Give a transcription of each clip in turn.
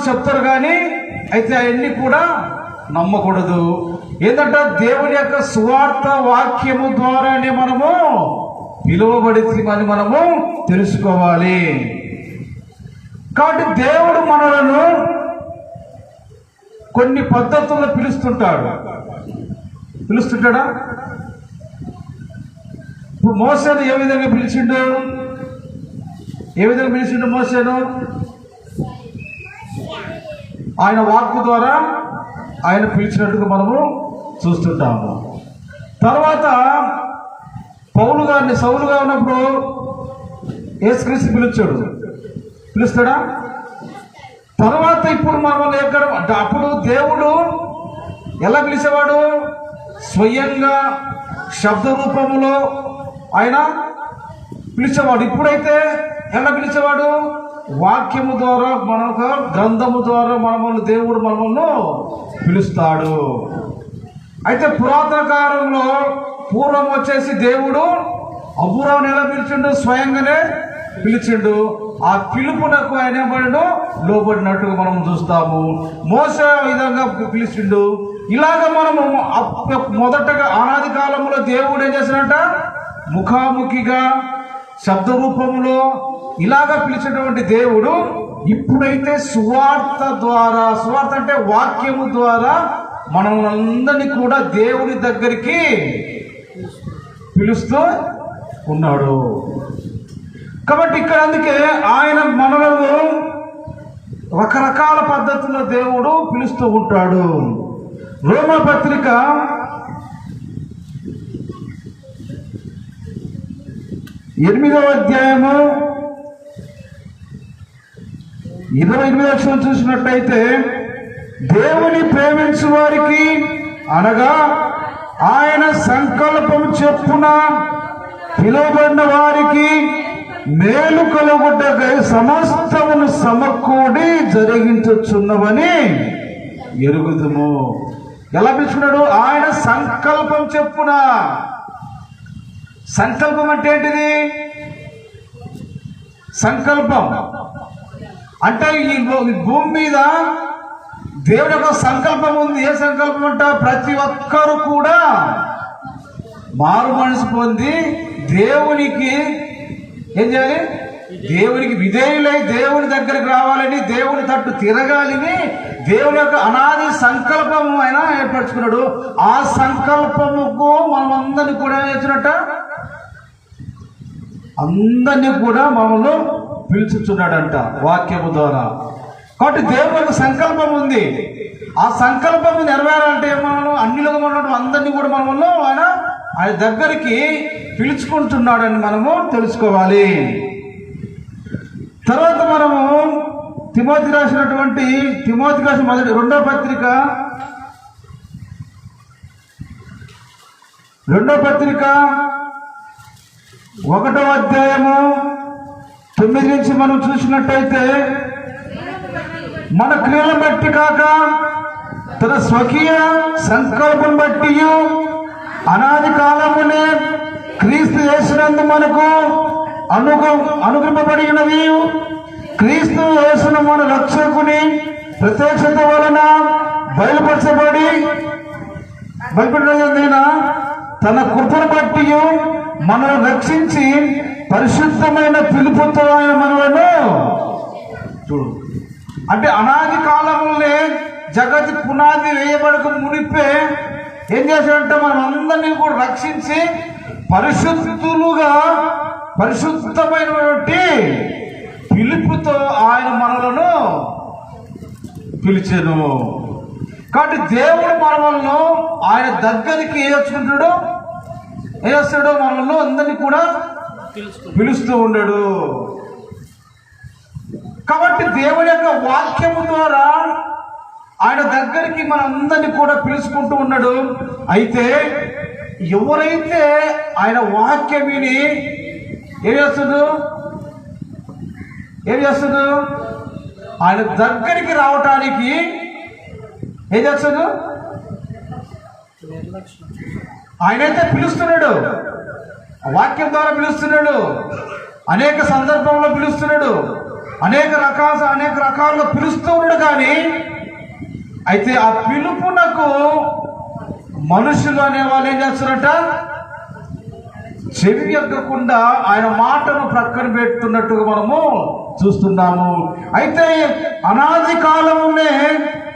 చెప్తారు కానీ అయితే అవన్నీ కూడా నమ్మకూడదు. ఏంటంటే దేవుని యొక్క సువార్త వాక్యము ద్వారానే మనము పిలువబడితమని మనము తెలుసుకోవాలి. కాబట్టి దేవుడు మనలను కొన్ని పద్ధతుల్లో పిలుస్తుంటాడా? ఇప్పుడు మోసేను ఏ విధంగా పిలిచిండు? మోసేను ఆయన వాక్కు ద్వారా ఆయన పిలిచినట్టుగా మనము చూస్తుంటాము. తర్వాత సౌలుగా ఉన్నప్పుడు యేసుక్రీస్తు పిలుస్తాడా? తర్వాత ఇప్పుడు మనం ఎక్కడ అప్పుడు దేవుడు ఎలా పిలిచేవాడు? స్వయంగా శబ్ద రూపంలో ఆయన పిలిచేవాడు. ఇప్పుడైతే ఎలా పిలిచేవాడు? వాక్యము ద్వారా, మనకు గ్రంథము ద్వారా దేవుడు మనల్ని పిలుస్తాడు. అయితే పురాతన కాలంలో పూర్వం వచ్చేసి దేవుడు అబ్రాహామును ఎలా పిలిచిండు? స్వయంగానే పిలిచిండు. ఆ పిలుపునకు ఆయన ఏమన్నాడు? లోబడినట్టుగా మనం చూస్తాము. మోసే విధంగా పిలిచిండు. ఇలాగ మనము మొదటగా అనాది కాలంలో దేవుడు ఏం చేసినట్ట? ముఖాముఖిగా శబ్ద రూపంలో ఇలాగా పిలిచినటువంటి దేవుడు ఇప్పుడైతే సువార్త ద్వారా, సువార్త అంటే వాక్యము ద్వారా మనల్ని కూడా దేవుని దగ్గరికి పిలుస్తూ ఉన్నాడు. కాబట్టి ఇక్కడ అందుకే ఆయన మనలను రకరకాల పద్ధతుల్లో దేవుడు పిలుస్తూ ఉంటాడు. రోమా పత్రిక 8వ అధ్యాయము 28వ చూసినట్టయితే, దేవుని ప్రేమించు వారికి అనగా ఆయన సంకల్పం చొప్పున పిలువబడిన వారికి మేలు కలుగుటకై సమస్తమును సమకూడి జరిగించుచున్నవని ఎరుగుదుము. ఎలా పిలుచుకున్నాడు? ఆయన సంకల్పం చెప్పున. సంకల్పం అంటే ఏంటిది? సంకల్పం అంటే ఈ భూమి మీద దేవుడి యొక్క సంకల్పం ఉంది. ఏ సంకల్పం అంట? ప్రతి ఒక్కరు కూడా మారు మనసు పొంది దేవునికి ఏం చేయాలి? దేవునికి విధేయులై దేవుని దగ్గరికి రావాలని, దేవుని తట్టు తిరగాలని దేవుని యొక్క అనాది సంకల్పము ఆయన ఏర్పరచుకున్నాడు. ఆ సంకల్పముకు మనం అందరినీ కూడా ఇచ్చినట్ట, అందరినీ కూడా మనల్ని పిలుచుచున్నాడంట వాక్యము ద్వారా. కాబట్టి దేవుని యొక్క సంకల్పం ఉంది. ఆ సంకల్పం నెరవేరాలంటే మనం అన్నిలుగా ఉన్నట్టు అందరినీ కూడా మనము ఆయన దగ్గరికి పిలుచుకుంటున్నాడని మనము తెలుసుకోవాలి. తర్వాత మనము తిమోతికి రాసిన రెండో పత్రిక 1వ అధ్యాయము 9 నుంచి మనం చూసినట్టయితే, మన క్రియలను బట్టి కాక తన స్వకీయ సంకల్పం బట్టి అనాది కాలమునే క్రీస్తు యేసునందు మనకు అనుగ్రహింపబడినవి, క్రీస్తు యేసును మన రక్షకుని ప్రత్యక్షత వలన బయలుపరచబడిన తన కృపను బట్టి మనల్ని రక్షించి పరిశుద్ధమైన పిలుపుతో ఆయన మనలను చూడు. అంటే అనాది కాలంలోనే జగతి పునాది వేయబడక మునిపే ఏం చేశాడంటే మనం అందరినీ కూడా రక్షించి పరిశుద్ధమైనటువంటి పిలుపుతో ఆయన మనలను పిలిచాను. కాబట్టి దేవుడు మనల్ని ఆయన దగ్గరికి ఏం చేస్తాడు? మనల్ని అందరినీ కూడా పిలుస్తూ ఉన్నాడు. కాబట్టి దేవుని యొక్క వాక్యము ద్వారా ఆయన దగ్గరికి మనందరినీ కూడా పిలుచుకుంటూ ఉన్నాడు. అయితే ఎవరైతే ఆయన వాక్యం విని ఏం చేస్తాడు? ఆయన దగ్గరికి రావటానికి ఏం చేస్తాడు? ఆయనైతే పిలుస్తున్నాడు, వాక్యం ద్వారా పిలుస్తున్నాడు, అనేక సందర్భంలో పిలుస్తున్నాడు. అనేక రకాలుగా పిలుస్తూ ఉన్నాడు. కానీ అయితే ఆ పిలుపునకు మనుషులు అనే వాళ్ళు ఏం చేస్తారట? చెవి ఎక్కకుండా ఆయన మాటను ప్రక్కన పెట్టున్నట్టుగా మనము చూస్తున్నాము. అయితే అనాది కాలంలోనే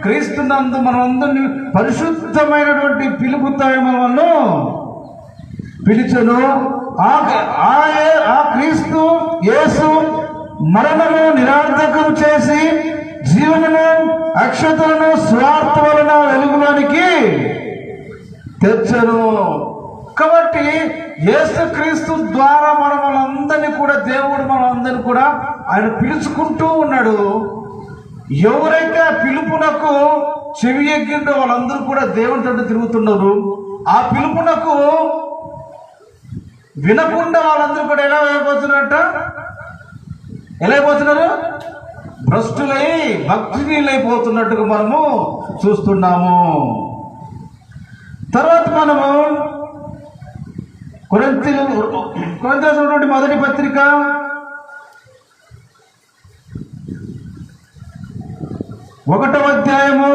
క్రీస్తునందు మనమందరినీ పరిశుద్ధమైనటువంటి పిలుపుతో మనల్ని పిలిచెను. ఆ క్రీస్తు యేసు మరణము నిరార్థకం చేసి జీవనము అక్షతలను స్వార్థ వలన వెలుగులోనికి తెచ్చను. కాబట్టి యేసుక్రీస్తు ద్వారా మనమందరినీ కూడా దేవుడు మనందరినీ కూడా ఆయన పిలుచుకుంటూ ఉన్నాడు. ఎవరైతే ఆ పిలుపునకు చెవి ఎగ్గిండో వాళ్ళందరూ కూడా దేవుని తోటి తిరుగుతున్నారు. ఆ పిలుపునకు వినకుండా వాళ్ళందరూ కూడా ఎలా అయిపోతున్నారు? భ్రష్టులై భక్తిహీనులైపోతున్నట్టుగా మనము చూస్తున్నాము. తర్వాత మనము కొరింథీయులకు మొదటి పత్రిక 1వ అధ్యాయము